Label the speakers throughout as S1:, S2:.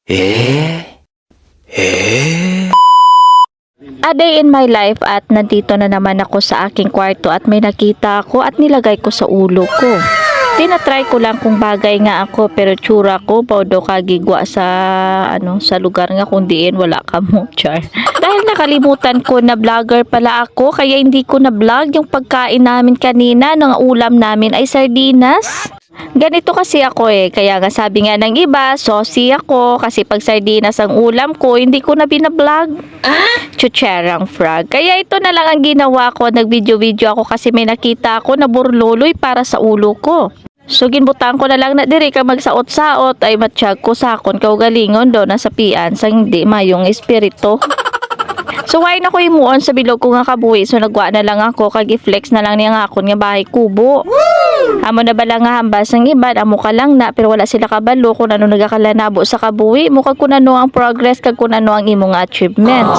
S1: A day in my life at nandito na naman ako sa aking kwarto at may nakita ako at nilagay ko sa ulo ko. Tinatry ko lang kung bagay nga ako pero tsura ko paudo kagigwa sa lugar nga kung diin wala ka mo, char. Dahil nakalimutan ko na vlogger pala ako kaya hindi ko na vlog yung pagkain namin kanina ng ulam namin ay sardinas. Ganito kasi ako kaya nga sabi nga ng iba, saucy ako kasi pag sardinas ang ulam ko, hindi ko na binablog. Chucherang frog. Kaya ito na lang ang ginawa ko, nag-video-video ako kasi may nakita ako na burluloy para sa ulo ko. So ginbutan ko na lang na diri ka magsaot-saot ay matsyag ko sakon kaugalingon do na sa pian sang hindi mayong espiritu. So why na ko imuon sa bilog ko nga kabuhi so nagwa na lang ako kag i-flex na lang niya nga akon nga bahay kubo. Amo na bala nga hambas ng iba amo ka lang na pero wala sila kabalo kung ano nagakalanabo sa kabuhi mo kag kung ano ang progress kag kung ano ang imong achievements.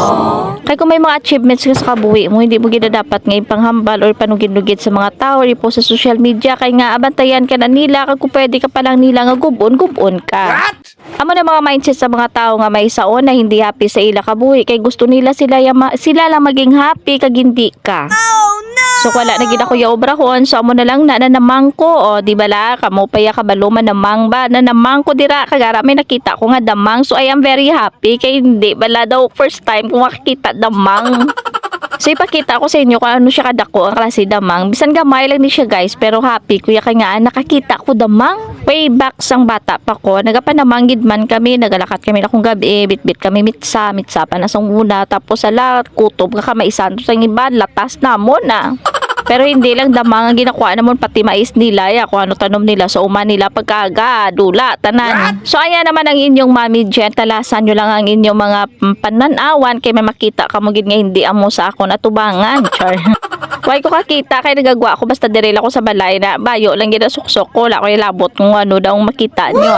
S1: Kay kung may mga achievements ka sa kabuhi mo hindi mo gid dapat nga ipanghambal or panugid-lugid sa mga tao or ipost sa social media kay nga abantayan ka na nila kag kung pwede ka pa lang nila nga gubon ka. Amo na mga mindset sa mga tao nga may saon na hindi happy sa ila kabuhi kay gusto nila sila lang maging happy kag hindi ka. So wala na gid ako yaobrahon so amo na lang na namang ko o di bala kamo pa ya kabalo man namang ba na namang ko dira kagara may nakita ko nga damang so I am very happy kay hindi bala daw first time ko makita damang. So ipakita ko sa inyo kung ano siya kadako ang klase damang. Bisan gamay lang ni siya guys pero happy kuya kay nga nakakita ko damang. Way back sang bata pa ko nagapanamangid man kami nagalakat kami na kung gabi bitbit kami mitsa pa na sang una tapos ala kutob ka kamaisan sa iba latas na mo na. Pero hindi lang damang ang ginakuha namon pati mais nila ya kung ano tanom nila sa uma nila pagkaaga dula tanan. So ayan naman ang inyong Mami Jen talasan nyo lang ang inyong mga pananawan kay may makita ka mo gid nga hindi amo sa akon atubangan char. Why ko kakita kay nagagwa ako basta direla ko sa balay na bayo lang gid suksok ko wala ko ilabot kung ano daw makita nyo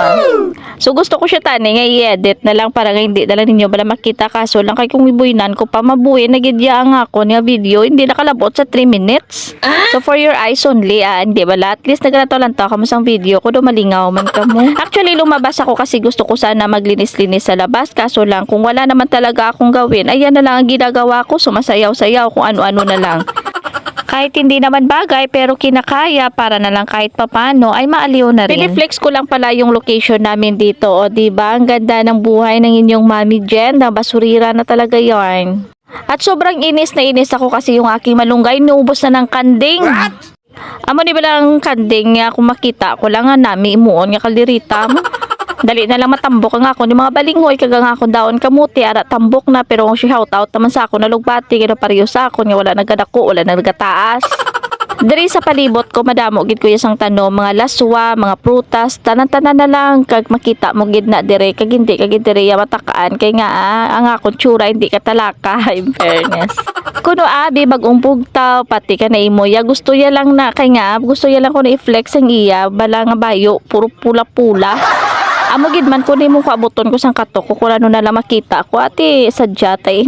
S1: So gusto ko siya tani nga i-edit na lang para nga hindi dala ninyo bala makita kaso lang kay kung ibuinan ko pa mabuhi nagidya nga ako niya video hindi nakalabot sa 3 minutes. So for your eyes only hindi bala at least naganato lang ta kamo sang video ko do malingaw man kamo. Actually lumabas ako kasi gusto ko sana maglinis-linis sa labas kaso lang kung wala naman talaga akong gawin ayan na lang ang ginagawa ko sumasayaw-sayaw kung ano-ano na lang. Kahit hindi naman bagay pero kinakaya para na lang kahit papano ay maaliw na rin. Piniflex ko lang pala yung location namin dito o diba ang ganda ng buhay ng inyong Mami Jen na basurira na talaga yarn. At sobrang inis na inis ako kasi yung aking malunggay nuubos na ng kanding. Amo di ba lang kanding nga kung makita ko lang nga nami imuon nga kalirita mo. Dali na lang matambok ang ako ni mga balinghoy kagang ako daon kamuti ara tambok na pero si shout out naman sa ako na lugbati kaya pareho sa ako nga wala nagadako wala nagataas. Diri sa palibot ko madamo gid ko isang tanom mga laswa mga prutas tanan-tanan na lang kag makita mo gid na dire kag hindi kag dire ya matakaan kay nga ang akong tsura hindi ka talaka in fairness. Kuno abi bagong pugtaw pati ka na imo ya gusto ya lang na kay nga gusto ya lang ko na i-flex ang iya bala nga bayo puro pula-pula. Amo gid man kunin mo ko abuton ko sang katok ko kung ano na lang makita ko ati sadya tay.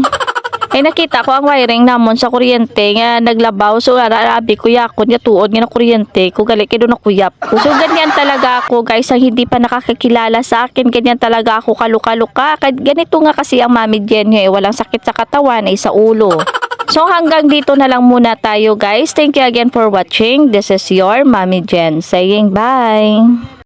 S1: Ay nakita ko ang wiring namon sa kuryente nga naglabaw so arabi ko yakon nga tuod nga na kuryente ko gali kay do na kuyap. So ganyan talaga ako guys ang hindi pa nakakakilala sa akin ganyan talaga ako kaluka-luka. Ganito nga kasi ang Mami Jen walang sakit sa katawan ay sa ulo. So hanggang dito na lang muna tayo guys. Thank you again for watching. This is your Mami Jen saying bye.